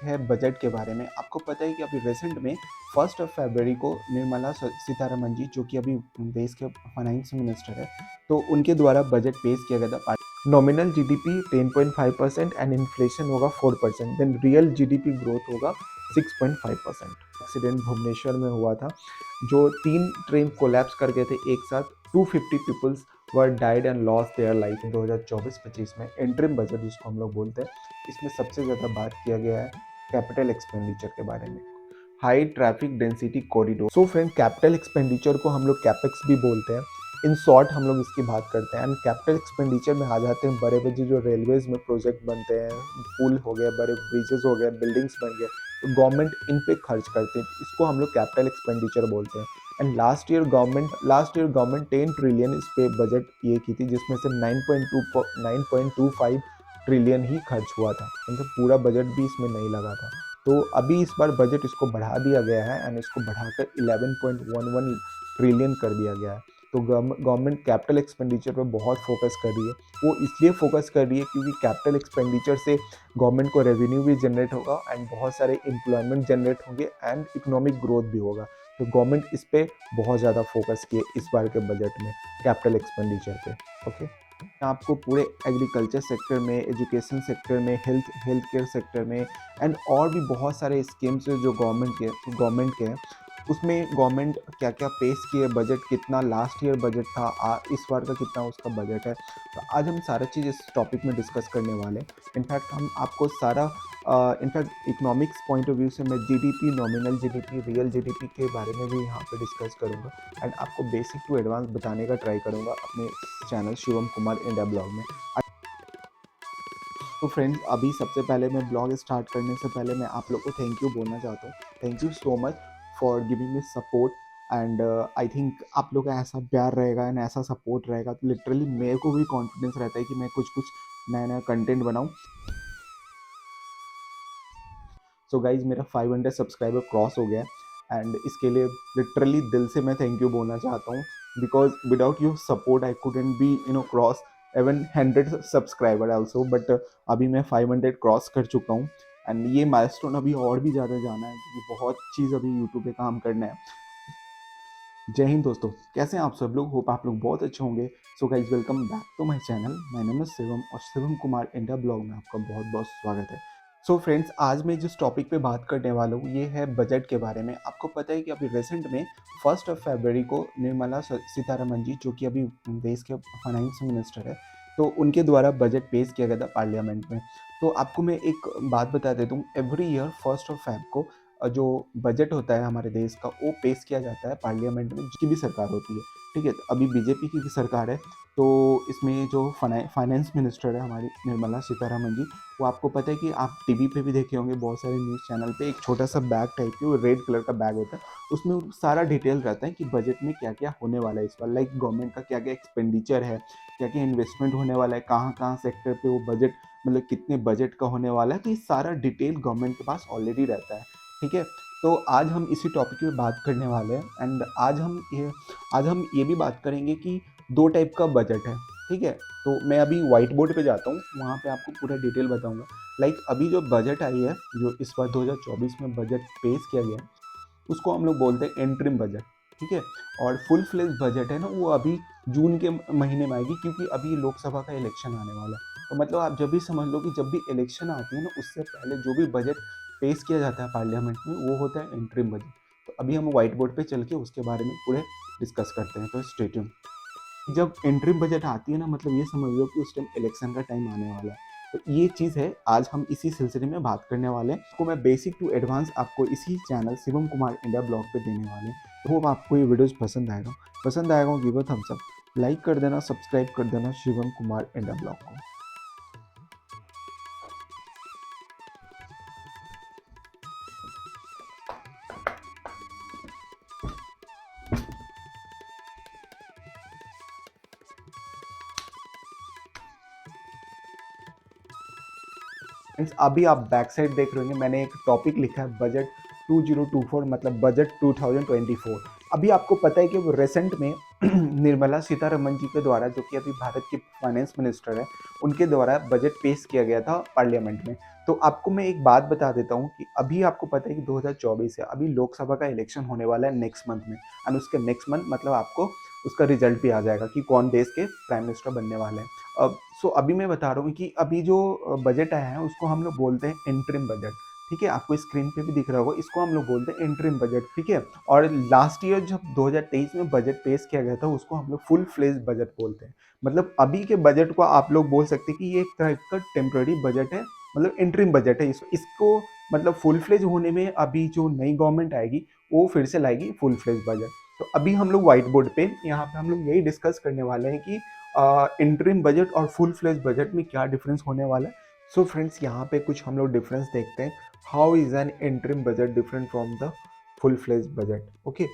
है बजट के बारे में। आपको पता है कि अभी रिसेंट में 1 फरवरी को निर्मला सीतारमण जी, जो कि अभी देश के फाइनेंस मिनिस्टर है, तो उनके द्वारा बजट पेश किया गया था। नॉमिनल जीडीपी 10.5% एंड इन्फ्लेशन होगा 4%, देन रियल जीडीपी ग्रोथ होगा 6.5%। एक्सीडेंट भुवनेश्वर में हुआ था, जो 3 ट्रेन कोलैप्स कर गए थे एक साथ। 250 peoples were died and lost their life 2024-25 में। इंटरिम बजट जिसको हम लोग बोलते हैं, इसमें सबसे ज़्यादा बात किया गया है कैपिटल एक्सपेंडिचर के बारे में। High traffic density corridor. So friend, capital expenditure को हम लोग कैपेक्स भी बोलते हैं। इन शॉर्ट हम लोग इसकी बात करते हैं। एंड कैपिटल एक्सपेंडिचर में आ जाते हैं बड़े बड़े जो रेलवेज में प्रोजेक्ट बनते हैं, पुल हो गए, बड़े ब्रिजेस हो गए, बिल्डिंग्स बन गए, तो गवर्नमेंट इन पे खर्च करते हैं। इसको हम लोग कैपिटल एक्सपेंडिचर बोलते हैं। And last year government 10 trillion इस पे बजट ये की थी, जिसमें से 9.25 ट्रिलियन ही खर्च हुआ था, मतलब पूरा बजट भी इसमें नहीं लगा था। तो अभी इस बार बजट इसको बढ़ा दिया गया है एंड इसको बढ़ाकर 11.11 ट्रिलियन कर दिया गया है। तो गवर्नमेंट कैपिटल एक्सपेंडिचर पर बहुत फोकस कर रही है। वो इसलिए फोकस कर रही है क्योंकि कैपिटल एक्सपेंडिचर से गवर्नमेंट को रेवेन्यू भी जनरेट होगा एंड बहुत सारे एम्प्लॉयमेंट जनरेट होंगे एंड इकोनॉमिक ग्रोथ भी होगा। तो गवर्नमेंट इस पे बहुत ज़्यादा फोकस किए इस बार के बजट में, कैपिटल एक्सपेंडिचर पे। ओके, आपको पूरे एग्रीकल्चर सेक्टर में, एजुकेशन सेक्टर में, हेल्थ केयर सेक्टर में एंड और भी बहुत सारे स्कीम्स जो गवर्नमेंट के हैं, उसमें गवर्नमेंट क्या क्या पेश किए, बजट कितना लास्ट ईयर बजट था, इस बार का कितना उसका बजट है। तो आज हम सारा चीज़ इस टॉपिक में डिस्कस करने वाले हैं। इनफैक्ट हम आपको सारा in fact economics point of view से मैं GDP, nominal GDP, real GDP के बारे में भी यहाँ पे डिस्कस करूँगा एंड आपको बेसिक टू एडवांस बताने का ट्राई करूँगा अपने channel Shivam Kumar India blog में। तो फ्रेंड्स, अभी सबसे पहले मैं ब्लॉग स्टार्ट करने से पहले मैं आप लोग को थैंक यू बोलना चाहता हूँ। Thank you so much for giving me support and I think आप लोग का ऐसा प्यार रहेगा एंड ऐसा सपोर्ट रहेगा तो लिटरली मेरे को भी कॉन्फिडेंस रहता है कि मैं कुछ कुछ नया नया कंटेंट बनाऊँ। सो गाइज, मेरा 500 सब्सक्राइबर क्रॉस हो गया एंड इसके लिए लिटरली दिल से मैं थैंक यू बोलना चाहता हूँ, because without your support I couldn't be cross even 100 subscriber also. But अभी मैं 500 क्रॉस कर चुका हूँ एंड ये माइलस्टोन अभी और भी ज़्यादा जाना है क्योंकि बहुत चीज़ अभी यूट्यूब पे काम करना है। जय हिंद दोस्तों, कैसे हैं आप सब लोग? होप आप लोग बहुत अच्छे होंगे। So guys, welcome back to my channel. My name is Shivam और शिवम कुमार इंडिया ब्लॉग में आपका बहुत बहुत स्वागत है। सो फ्रेंड्स, आज मैं जिस टॉपिक पे बात करने वाला हूँ ये है बजट के बारे में। आपको पता है कि अभी रिसेंट में 1 फरवरी को निर्मला सीतारमण जी, जो कि अभी देश के फाइनेंस मिनिस्टर है, तो उनके द्वारा बजट पेश किया गया था पार्लियामेंट में। तो आपको मैं एक बात बता देता हूँ, एवरी ईयर 1 फेब को जो बजट होता है हमारे देश का, वो पेश किया जाता है पार्लियामेंट में, जिसकी भी सरकार होती है। ठीक है, तो अभी बीजेपी की सरकार है, तो इसमें जो फाइनेंस मिनिस्टर है हमारी निर्मला सीतारमण जी, वो आपको पता है कि आप टीवी पे भी देखे होंगे, बहुत सारे न्यूज़ चैनल पे एक छोटा सा बैग टाइप की, वो रेड कलर का बैग होता है, उसमें सारा डिटेल रहता है कि बजट में क्या क्या होने वाला है इस बार, लाइक गवर्नमेंट का क्या क्या एक्सपेंडिचर है, क्या क्या इन्वेस्टमेंट होने वाला है, कहाँ कहाँ सेक्टर पे वो बजट, मतलब कितने बजट का होने वाला है। तो ये सारा डिटेल गवर्नमेंट के पास ऑलरेडी रहता है। ठीक है, तो आज हम इसी टॉपिक पे बात करने वाले हैं एंड आज हम ये भी बात करेंगे कि दो टाइप का बजट है। ठीक है, तो मैं अभी व्हाइट बोर्ड पे जाता हूँ, वहाँ पे आपको पूरा डिटेल बताऊंगा। लाइक अभी जो बजट आई है, जो इस बार 2024 में बजट पेश किया गया है, उसको हम लोग बोलते हैं एंट्रीम बजट। ठीक है, और फुल फ्लेज बजट है ना, वो अभी जून के महीने में आएगी, क्योंकि अभी लोकसभा का इलेक्शन आने वाला है। तो मतलब आप जब भी समझ लो कि जब भी इलेक्शन आती है ना, उससे पहले जो भी बजट पेश किया जाता है पार्लियामेंट में, वो होता है एंट्रीम बजट। तो अभी हम व्हाइट बोर्ड पे चल के उसके बारे में पूरे डिस्कस करते हैं। तो स्टे ट्यून। जब एंट्रीम बजट आती है ना, मतलब ये समझ लो कि उस टाइम इलेक्शन का टाइम आने वाला है। तो ये चीज़ है, आज हम इसी सिलसिले में बात करने वाले हैं। तो मैं बेसिक टू एडवांस आपको इसी channel Shivam Kumar India blog पे देने वाले हैं। तो होप आपको ये वीडियोस पसंद आएगा, give a thumbs up, like कर देना, सब्सक्राइब कर देना शिवम कुमार इंडिया ब्लॉग को। फ्रेंड्स, अभी आप बैक साइड देख रहे होंगे, मैंने एक टॉपिक लिखा है बजट 2024, मतलब बजट 2024। अभी आपको पता है कि वो रिसेंट में निर्मला सीतारमन जी के द्वारा, जो कि अभी भारत की फाइनेंस मिनिस्टर है, उनके द्वारा बजट पेश किया गया था पार्लियामेंट में। तो आपको मैं एक बात बता देता हूँ कि अभी आपको पता है कि 2024 है, अभी लोकसभा का इलेक्शन होने वाला है नेक्स्ट मंथ में, एंड उसके नेक्स्ट मंथ मतलब आपको उसका रिजल्ट भी आ जाएगा कि कौन देश के प्राइम मिनिस्टर बनने वाले हैं। अब अभी मैं बता रहा हूँ कि अभी जो बजट आया है उसको हम लोग बोलते हैं इंटरिम बजट। ठीक है, आपको स्क्रीन पे भी दिख रहा होगा, इसको हम लोग बोलते हैं इंटरिम बजट। ठीक है, और लास्ट ईयर जब 2023 में बजट पेश किया गया था उसको हम लोग फुल फ्लेज बजट बोलते हैं। मतलब अभी के बजट को आप लोग बोल सकते हैं कि ये एक टाइप का टेम्प्रेरी बजट है, मतलब इंटरिम बजट है। इसको मतलब फुल फ्लेज होने में अभी जो नई गवर्नमेंट आएगी वो फिर से लाएगी फुल फ्लेज बजट। तो अभी हम लोग व्हाइट बोर्ड पे यहाँ पे हम लोग यही डिस्कस करने वाले हैं कि इंटरिम बजट और फुल फ्लेज बजट में क्या डिफरेंस होने वाला है। सो फ्रेंड्स, यहाँ पे कुछ हम लोग डिफरेंस देखते हैं। How is an interim budget different from the full fledged budget? Okay,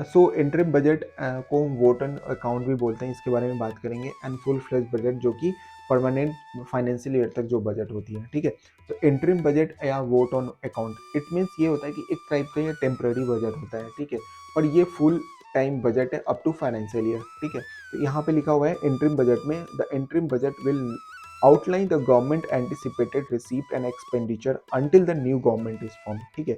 so interim budget को वोट एंड अकाउंट भी बोलते हैं, इसके बारे में बात करेंगे। एंड फुल फ्लेज बजट जो कि परमानेंट फाइनेंशियल ईयर तक जो बजट होती है। ठीक है, तो इंटरिम बजट या vote on account it means ये होता है कि एक टाइप का ये टेम्प्रेरी बजट होता है। ठीक है, और ये फुल टाइम बजट है अप टू फाइनेंशियल ईयर। ठीक है, तो यहाँ पे लिखा हुआ है इंटरिम बजट में the interim budget will outline the government anticipated receipt and expenditure until the new government is formed. ठीक है,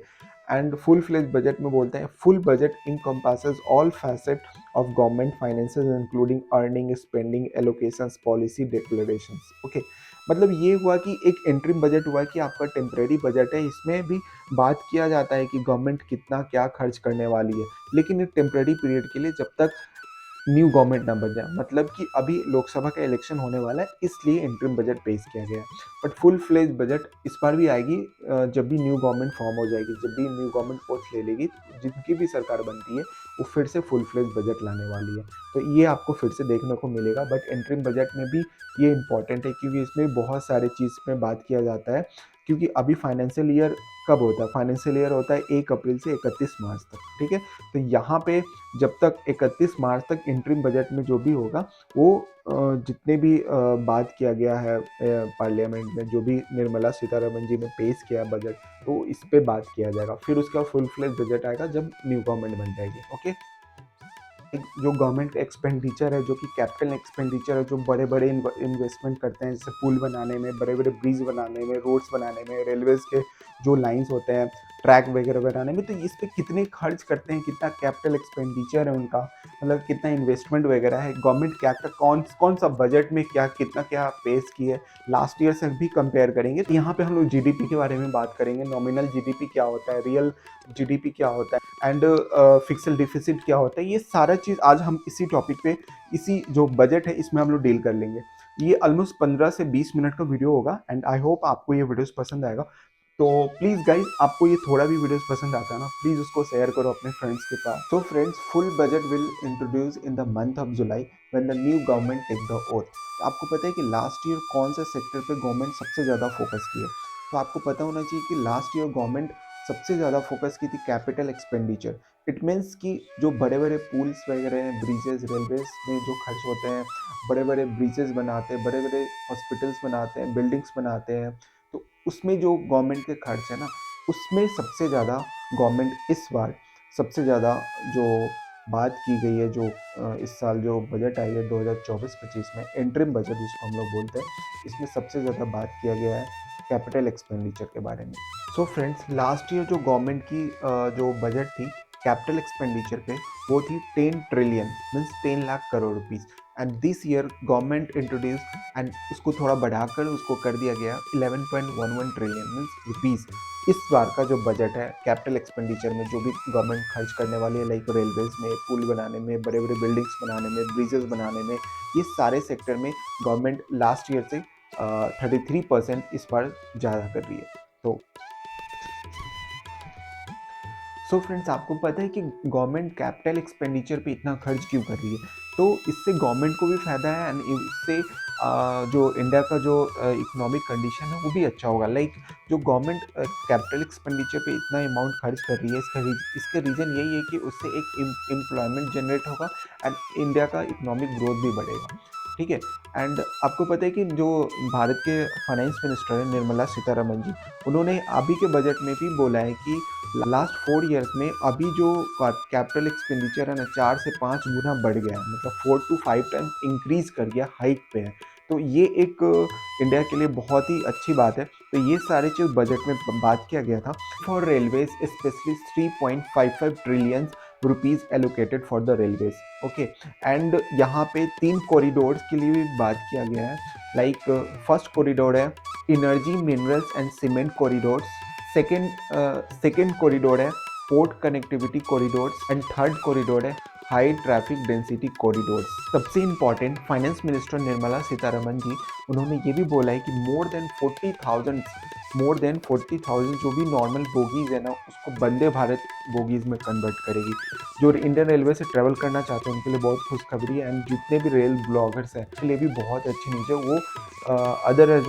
एंड फुल फ्लेज बजट में बोलते हैं full budget encompasses all facets of government finances including earning, spending, allocations, policy declarations. Okay, मतलब ये हुआ कि एक इंटरिम बजट हुआ कि आपका टेम्परेरी बजट है, इसमें भी बात किया जाता है कि गवर्नमेंट कितना क्या खर्च करने वाली है, लेकिन एक टेम्परेरी पीरियड के लिए जब तक न्यू गवर्नमेंट ना बन जाए। मतलब कि अभी लोकसभा का इलेक्शन होने वाला है इसलिए इंटरिम बजट पेश किया गया है। बट फुल फ्लेज बजट इस बार भी आएगी जब भी न्यू गवर्नमेंट फॉर्म हो जाएगी, जब भी न्यू गवर्नमेंट पोस्ट ले लेगी, जिनकी भी सरकार बनती है वो फिर से फुल फ्लेज बजट लाने वाली है। तो ये आपको फिर से देखने को मिलेगा। बट इंटरिम बजट में भी ये इंपॉर्टेंट है क्योंकि इसमें बहुत सारे चीज़ में बात किया जाता है। क्योंकि अभी फाइनेंशियल ईयर कब होता है? फाइनेंशियल ईयर होता है 1 अप्रैल से 31 मार्च तक। ठीक है, तो यहाँ पे जब तक 31 मार्च तक इंटरिम बजट में जो भी होगा वो जितने भी बात किया गया है पार्लियामेंट में, जो भी निर्मला सीतारमन जी ने पेश किया है बजट, तो इस पे बात किया जाएगा। फिर उसका फुल फ्लेज बजट आएगा जब न्यू गवर्नमेंट बन जाएगी। ओके, जो गवर्नमेंट एक्सपेंडिचर है, जो कि कैपिटल एक्सपेंडिचर है, जो बड़े बड़े इन्वेस्टमेंट करते हैं, जैसे पुल बनाने में, बड़े बड़े ब्रिज बनाने में, रोड्स बनाने में, रेलवेज के जो लाइंस होते हैं, ट्रैक वगैरह बनाने में, तो इस पे कितने खर्च करते हैं, कितना कैपिटल एक्सपेंडिचर है उनका, मतलब कितना इन्वेस्टमेंट वगैरह है, गवर्नमेंट क्या क्या कौन कौन सा बजट में क्या कितना क्या पेश किए लास्ट ईयर से भी कंपेयर करेंगे। तो यहाँ पे हम लोग जीडीपी के बारे में बात करेंगे, नॉमिनल जीडीपी क्या होता है, रियल जीडीपी क्या होता है, एंड फिक्सल डिफिसिट क्या होता है। ये सारा चीज़ आज हम इसी टॉपिक पे, इसी जो बजट है इसमें हम लोग डील कर लेंगे। ये ऑलमोस्ट 15 से 20 मिनट का वीडियो होगा एंड आई होप आपको ये वीडियोस पसंद आएगा। तो प्लीज़ गाइज, आपको ये थोड़ा भी वीडियोस पसंद आता है ना, प्लीज़ उसको शेयर करो अपने फ्रेंड्स के पास। तो friends, full budget will introduce in the month of July when the new government take the oath. आपको पता है कि लास्ट ईयर कौन से सेक्टर पे गवर्नमेंट सबसे ज़्यादा फोकस की है? तो आपको पता होना चाहिए कि लास्ट ईयर गवर्नमेंट सबसे ज़्यादा फोकस की थी कैपिटल एक्सपेंडिचर। इट मीन्स कि जो बड़े बड़े पुल्स वगैरह हैं, ब्रिजेस, रेलवेज में जो खर्च होते हैं, बड़े बड़े ब्रिजेस बनाते हैं, बड़े बड़े हॉस्पिटल्स बनाते हैं, बिल्डिंग्स बनाते हैं, तो उसमें जो गवर्नमेंट के खर्च है ना, उसमें सबसे ज़्यादा गवर्नमेंट इस बार सबसे ज़्यादा जो बात की गई है, जो इस साल जो बजट आई है 2024-25 में, इंटरिम बजट जिसको हम लोग बोलते हैं, इसमें सबसे ज़्यादा बात किया गया है कैपिटल एक्सपेंडिचर के बारे में। सो फ्रेंड्स, लास्ट ईयर जो गवर्नमेंट की जो बजट थी कैपिटल एक्सपेंडिचर पे, वो थी 10 trillion means 10 lakh crore rupees. And this year government introduce and उसको थोड़ा बढ़ाकर उसको कर दिया गया 11.11 ट्रिलियन मीन्स रुपीज़। इस बार का जो बजट है कैपिटल एक्सपेंडिचर में, जो भी गवर्नमेंट खर्च करने वाली है, लाइक रेलवेज में, पुल बनाने में, बड़े बड़े बिल्डिंग्स बनाने में, ब्रिजेस बनाने में, ये सारे सेक्टर में गवर्नमेंट लास्ट ईयर से 33% इस बार ज़्यादा कर रही है। तो फ्रेंड्स, आपको पता है कि गवर्नमेंट कैपिटल एक्सपेंडिचर पे इतना खर्च क्यों कर रही है? तो इससे गवर्नमेंट को भी फ़ायदा है एंड इससे जो इंडिया का जो इकोनॉमिक कंडीशन है वो भी अच्छा होगा। लाइक जो गवर्नमेंट कैपिटल एक्सपेंडिचर पे इतना अमाउंट खर्च कर रही है, इसका रीज़न यही है कि उससे एक एम्प्लॉयमेंट जनरेट होगा एंड इंडिया का इकोनॉमिक ग्रोथ भी बढ़ेगा। ठीक है। एंड आपको पता है कि जो भारत के फाइनेंस मिनिस्टर है निर्मला सीतारमन जी, उन्होंने अभी के बजट में भी बोला है कि लास्ट 4 ईयर्स में अभी जो कैपिटल एक्सपेंडिचर है ना 4 से 5 गुना बढ़ गया है, मतलब 4 to 5 टाइम्स इंक्रीज कर गया, हाइक पे है। तो ये एक इंडिया के लिए बहुत ही अच्छी बात है। तो ये सारे चीज़ बजट में बात किया गया था। For railways specially 3.55 trillion rupees allocated for the railways. Okay. And यहाँ पे 3 कॉरिडोर्स के लिए भी बात किया गया है। लाइक फर्स्ट कॉरिडोर है energy minerals and cement corridors, second corridor है port connectivity corridors and third corridor है हाई ट्रैफिक डेंसिटी कॉरिडोर्स। सबसे important finance minister Nirmala Sitharaman ji, उन्होंने ये भी बोला है कि मोर देन 40,000 जो भी नॉर्मल बोगीज है ना उसको वंदे भारत बोगीज में कन्वर्ट करेगी। जो इंडियन रेलवे से ट्रैवल करना चाहते हैं उनके लिए बहुत खुशखबरी है। एंड जितने भी रेल ब्लॉगर्स हैं उनके लिए भी बहुत अच्छी न्यूज़ है। वो अदर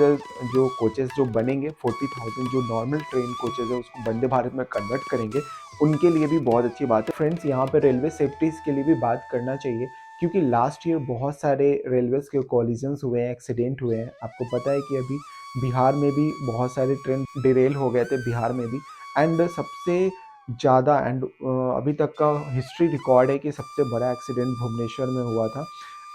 जो कोचेस जो बनेंगे 40,000 जो नॉर्मल ट्रेन कोचेस है उसको वंदे भारत में कन्वर्ट करेंगे, उनके लिए भी बहुत अच्छी बात है। फ्रेंड्स, यहाँ पर रेलवे सेफ्टीज़ के लिए भी बात करना चाहिए, क्योंकि लास्ट ईयर बहुत सारे रेलवेज़ के कॉलिजन्स हुए हैं, एक्सीडेंट हुए हैं। आपको पता है कि अभी बिहार में भी बहुत सारे ट्रेन डिरेल हो गए थे बिहार में भी। एंड सबसे ज़्यादा एंड अभी तक का हिस्ट्री रिकॉर्ड है कि सबसे बड़ा एक्सीडेंट भुवनेश्वर में हुआ था,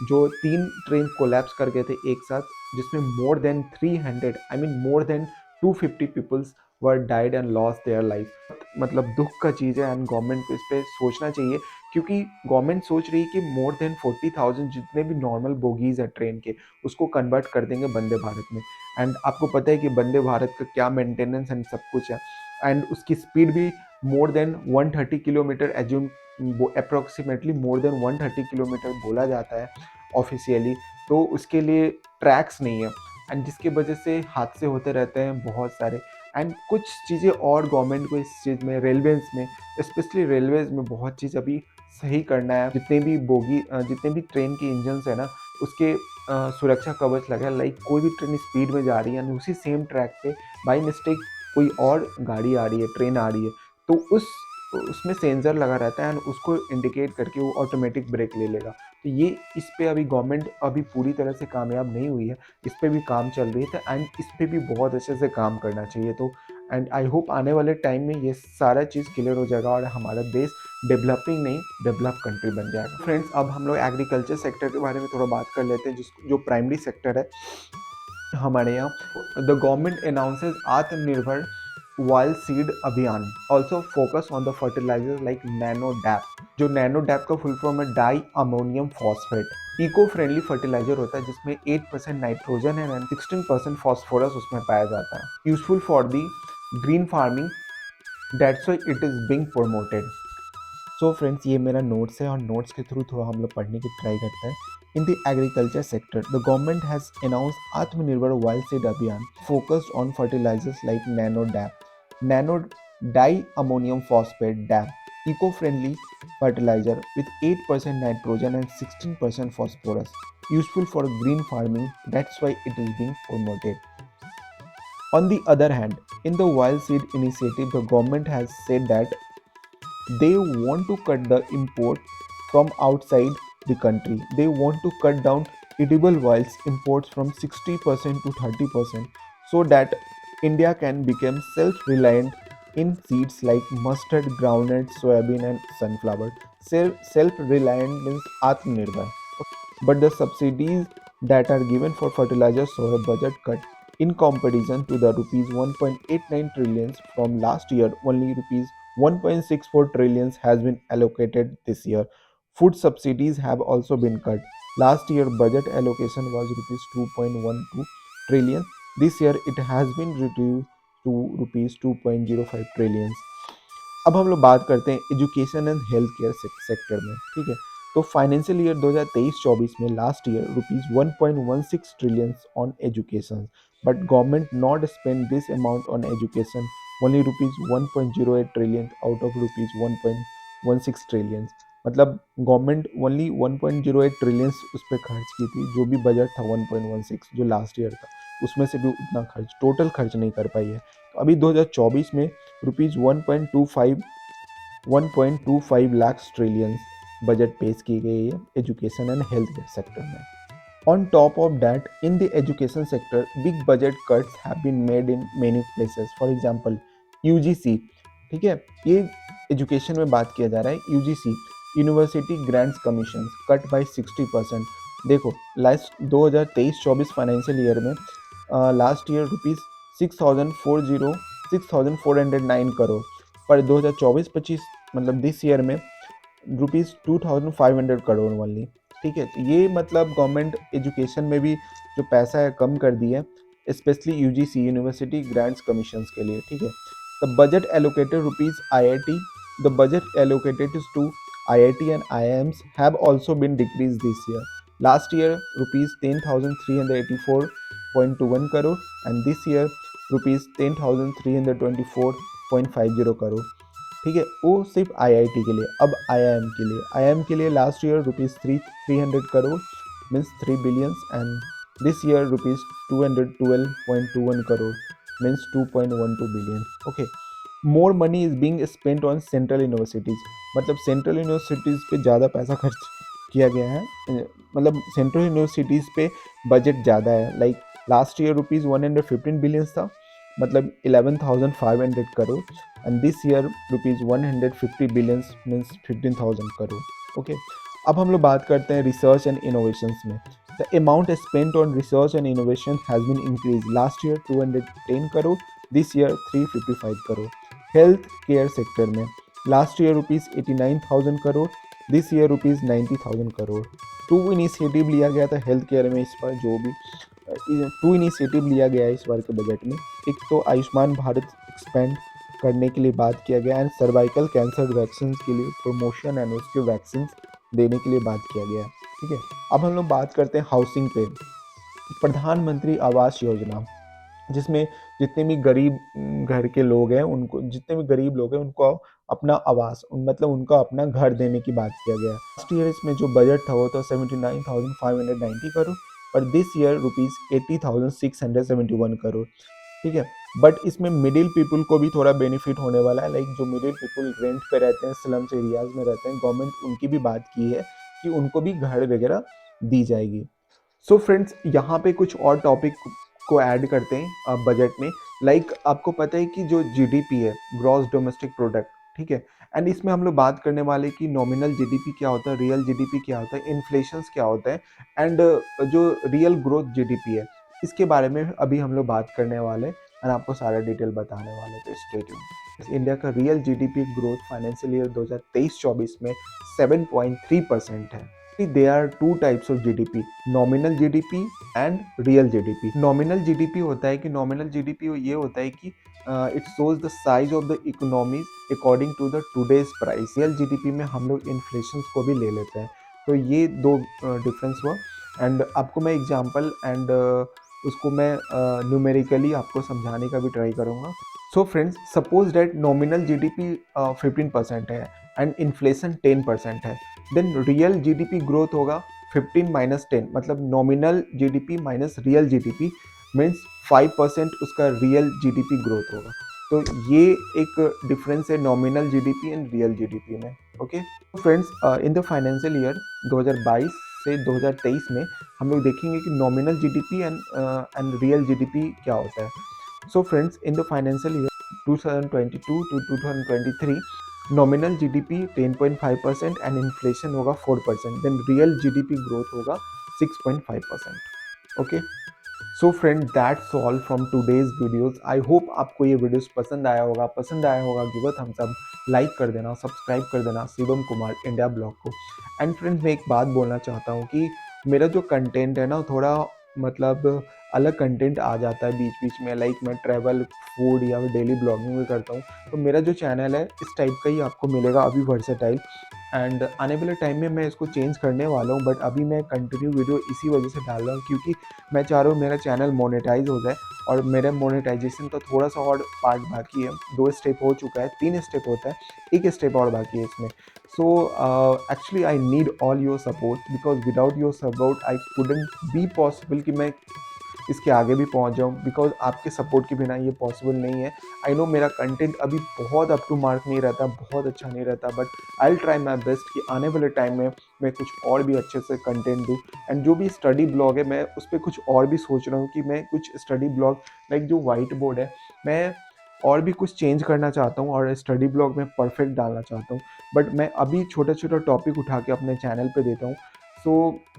जो 3 ट्रेन कोलैप्स कर गए थे एक साथ, जिसमें more than 300 more than 250 peoples were died and loss their life. मतलब दुख का चीज़ है एंड गवर्नमेंट को इस पर सोचना चाहिए, क्योंकि गवर्नमेंट सोच रही है कि मोर देन 40,000 जितने भी नॉर्मल बोगीज है ट्रेन के उसको कन्वर्ट कर देंगे वंदे भारत में। एंड आपको पता है कि वंदे भारत का क्या मेंटेनेंस एंड सब कुछ है। एंड उसकी स्पीड भी more than 130 kilometre assume, approximately more than 130 kilometre बोला जाता है ऑफिशियली। तो उसके लिए ट्रैक्स नहीं है एंड जिसकी वजह से हादसे होते रहते हैं बहुत सारे। एंड कुछ चीज़ें और गवर्नमेंट को इस चीज़ में रेलवेज़ में, स्पेशली रेलवेज़ में बहुत चीज़ अभी सही करना है। जितने भी ट्रेन के इंजन्स है ना उसके सुरक्षा कवच लगा है। लाइक कोई भी ट्रेन स्पीड में जा रही है उसी सेम ट्रैक पे बाई मिस्टेक कोई और गाड़ी आ रही है, ट्रेन आ रही है, तो उसमें सेंसर लगा रहता है एंड उसको इंडिकेट करके वो ऑटोमेटिक ब्रेक ले लेगा। तो ये इस पे अभी गवर्नमेंट अभी पूरी तरह से कामयाब नहीं हुई है, इस पे भी काम चल रही है एंड इस पे भी बहुत अच्छे से काम करना चाहिए। तो एंड आई होप आने वाले टाइम में ये सारा चीज़ क्लियर हो जाएगा और हमारा देश डेवलपिंग नहीं डेवलप कंट्री बन जाएगा। फ्रेंड्स, अब हम लोग एग्रीकल्चर सेक्टर के बारे में थोड़ा बात कर लेते हैं, जो प्राइमरी सेक्टर है हमारे यहाँ। The government announces Atmanirbhar wild seed Abhiyan, also focus on the fertilizer like nano DAP. जो नैनो डैप का फुल फॉर्म है diammonium phosphate. Eco friendly fertilizer होता है जिसमें 8% नाइट्रोजन है एंड 16% फॉस्फोरस उसमें पाया जाता है। Useful for the green farming, that's why it is being promoted. So friends, ये मेरा नोट्स है और नोट्स के थ्रू थोड़ा हम लोग पढ़ने की ट्राई करते हैं। In the agriculture sector, the government has announced Atmanirbhar wild seed Abhiyan focused on fertilizers like nano DAP, nano diammonium phosphate DAP, eco-friendly fertilizer with 8% nitrogen and 16% phosphorus, useful for green farming, that's why it is being promoted. On the other hand, in the wild seed initiative, the government has said that they want to cut the import from outside the country. They want to cut down edible oils imports from 60% to 30% so that India can become self-reliant in seeds like mustard, groundnut, soybean and sunflower. Self-reliant means Atmanirbhar. But the subsidies that are given for fertilizers saw a budget cut. In comparison to the rupees 1.89 trillions from last year, only rupees 1.64 trillions has been allocated this year. Food subsidies have also been cut. Last year budget allocation was rupees 2.12 trillion. This year it has been reduced to rupees 2.05 trillions. अब हम लोग बात करते हैं education and health care sector में। ठीक है, तो फाइनेंशियल ईयर 2023-24 में last year rupees 1.16 trillion on education, but government not spend this amount on education, only rupees 1.08 trillion out of rupees 1.16 trillion. मतलब गवर्नमेंट ओनली 1.08 ट्रिलियन उस पर खर्च की थी, जो भी बजट था 1.16 जो लास्ट ईयर था उसमें से भी उतना खर्च टोटल खर्च नहीं कर पाई है। तो अभी 2024 में रुपीज 1.25 लाख ट्रिलियन बजट पेश की गई है education and health care sector में। On top of that, in the education sector, big budget cuts have been made in many places. For example, UGC, ठीक है, ये एजुकेशन में बात किया जा रहा है. UGC, university grants commission, cut by 60%. देखो, लास्ट 2023-24 फाइनेंशियल ईयर में लास्ट ईयर रुपीज़ 6,409 करोड़, पर 2024-25 मतलब दिस ईयर में रुपीज़ 2,500 करोड़ वाली. ठीक है, तो ये मतलब गवर्नमेंट एजुकेशन में भी जो पैसा है कम कर दिया है, specially UGC university grants commissions के लिए. ठीक है, the budget allocated rupees IIT, the budget allocated to IIT and IIMs have also been decreased this year. Last year rupees 10,384.21 crore and this year rupees 10,324.50 crore. ठीक है, वो सिर्फ IIT के लिए. अब आईआईएम के लिए last year rupees 300 crore means 3 billions and this year rupees 212.21 crore means 2.12 billion. Okay, more money is being spent on central universities, मतलब सेंट्रल यूनिवर्सिटीज़ पे ज़्यादा पैसा खर्च किया गया है. मतलब सेंट्रल यूनिवर्सिटीज़ पे बजट ज़्यादा है. Like last year rupees 115 billions था, मतलब 11,500 crore and this year rupees 150 billions means 15,000 crore. Okay, अब हम लोग बात करते हैं रिसर्च एंड इनोवेशंस में. The amount spent on research and innovation has been increase. Last year 210 crore, this year 355 crore. Health care sector में last year rupees 89,000 crore, this year rupees 90,000 crore. 2 initiative लिया गया था हेल्थ केयर में इस बार, जो भी 2 इनिशिएटिव लिया गया है इस बार के बजट में. एक तो आयुष्मान भारत एक्सपेंड करने के लिए बात किया गया एंड सर्वाइकल कैंसर वैक्सीन के लिए प्रमोशन एंड उसके वैक्सीन देने के लिए बात किया गया. ठीक है, अब हम लोग बात करते हैं हाउसिंग पे. प्रधानमंत्री आवास योजना, जिसमें जितने भी गरीब घर के लोग हैं उनको, जितने भी गरीब लोग हैं उनको अपना आवास मतलब उनका अपना घर देने की बात किया गया. लास्ट ईयर इसमें जो बजट था वो तो 79,590 करोड़, पर दिस ईयर रुपीज़ 80,671 करोड़. ठीक है, बट इसमें मिडिल पीपल को भी थोड़ा बेनिफिट होने वाला है. लाइक जो मिडिल पीपल रेंट पे रहते हैं, स्लम्स एरियाज में रहते हैं, गवर्नमेंट उनकी भी बात की है कि उनको भी घर वगैरह दी जाएगी. सो फ्रेंड्स, यहाँ पे कुछ और टॉपिक को ऐड करते हैं बजट में. लाइक आपको पता है कि जो जीडीपी है, ग्रॉस डोमेस्टिक प्रोडक्ट, ठीक है, एंड इसमें हम लोग बात करने वाले कि नॉमिनल जीडीपी क्या होता है, रियल जीडीपी क्या होता है, इन्फ्लेशन क्या होता है एंड जो रियल ग्रोथ जीडीपी है, इसके बारे में अभी हम लोग बात करने वाले हैं एंड आपको सारा डिटेल बताने वाले. तो स्टे ट्यून्ड. इंडिया का real GDP growth financial year 2023-24 में 7.3% है. There are two types of GDP, nominal GDP and real GDP. Nominal GDP होता है कि nominal GDP ये होता है कि it shows the size of the economies according to the today's price. Real GDP में हम लोग inflation को भी ले लेते हैं. तो ये दो डिफरेंस हुआ एंड आपको मैं एग्जांपल एंड उसको मैं न्यूमेरिकली आपको समझाने का भी ट्राई करूँगा. So friends, suppose date nominal GDP 15% है एंड इन्फ्लेशन 10% है, देन रियल जीडीपी ग्रोथ होगा 15 माइनस 10, मतलब nominal GDP minus real GDP means 5% उसका रियल जीडीपी ग्रोथ होगा. तो ये एक डिफरेंस है nominal GDP and real GDP में. Okay friends, in the financial year 2022 से 2023 में हम लोग देखेंगे कि nominal GDP and real GDP क्या होता है. So friends, in the financial year 2022 to 2023, nominal GDP 10.5% and inflation होगा 4%. Then real GDP growth होगा 6.5%. Okay. So friend, that's all from today's videos. I hope आपको ये वीडियोस पसंद आया होगा give a thumbs up, like कर देना, subscribe कर देना शिवम कुमार इंडिया ब्लॉग को. एंड फ्रेंड्स, मैं एक बात बोलना चाहता हूँ कि मेरा जो कंटेंट है ना, थोड़ा मतलब अलग कंटेंट आ जाता है बीच बीच में. लाइक मैं ट्रैवल, फूड या फिर डेली ब्लॉगिंग भी करता हूँ. तो मेरा जो चैनल है इस टाइप का ही आपको मिलेगा अभी, वर्सेटाइल. एंड आने वाले टाइम में मैं इसको चेंज करने वाला हूँ, बट अभी मैं कंटिन्यू वीडियो इसी वजह से डाल रहा हूँ क्योंकि मैं चाह रहा हूँ मेरा चैनल मोनेटाइज हो जाए. और मेरे मोनेटाइजेशन का थोड़ा सा और पार्ट बाकी है. 2 स्टेप हो चुका है, 3 स्टेप होता है, 1 स्टेप और बाकी है इसमें. So actually I need all your support because without your support I couldn't be possible कि मैं इसके आगे भी पहुंच जाऊं, बिकॉज आपके सपोर्ट के बिना ये पॉसिबल नहीं है। आई नो मेरा कंटेंट अभी बहुत अप टू मार्क नहीं रहता, बहुत अच्छा नहीं रहता, but I will try my best कि आने वाले टाइम में मैं कुछ और भी अच्छे से कंटेंट दूँ। एंड जो भी स्टडी ब्लॉग है, मैं उस पर कुछ और भी सोच रहा हूँ कि मैं कुछ स्टडी ब्लॉग लाइक जो वाइट बोर्ड है, मैं और भी कुछ चेंज करना चाहता हूँ और स्टडी ब्लॉग में परफेक्ट डालना चाहता हूँ। बट मैं अभी छोटा छोटा टॉपिक उठा के अपने चैनल पे देता हूँ। सो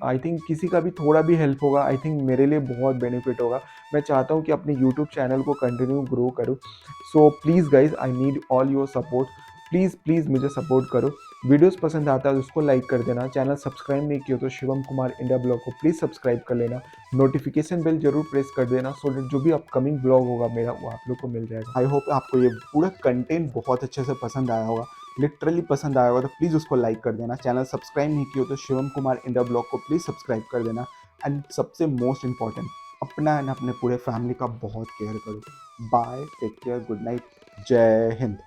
आई थिंक किसी का भी थोड़ा भी हेल्प होगा, आई थिंक मेरे लिए बहुत बेनिफिट होगा। मैं चाहता हूँ कि अपने यूट्यूब चैनल को कंटिन्यू ग्रो करूँ। So please guys, I need all your support. Please please मुझे सपोर्ट करो। वीडियोस पसंद आता है तो उसको लाइक कर देना। चैनल सब्सक्राइब नहीं किया तो शिवम कुमार इंडिया ब्लॉग को प्लीज़ सब्सक्राइब कर लेना। नोटिफिकेशन बेल जरूर प्रेस कर देना, सो दैट जो भी अपकमिंग ब्लॉग होगा मेरा, वो आप लोग को मिल जाएगा। आई होप आपको ये पूरा कंटेंट बहुत अच्छे से पसंद आया होगा, लिटरली पसंद आया होगा तो प्लीज़ उसको लाइक कर देना। चैनल सब्सक्राइब नहीं किया तो शिवम कुमार इंडिया ब्लॉग को प्लीज़ सब्सक्राइब कर देना। एंड सबसे मोस्ट इंपॉर्टेंट, अपना एंड अपने पूरे फैमिली का बहुत केयर करो। Bye, take care, good night, जय हिंद।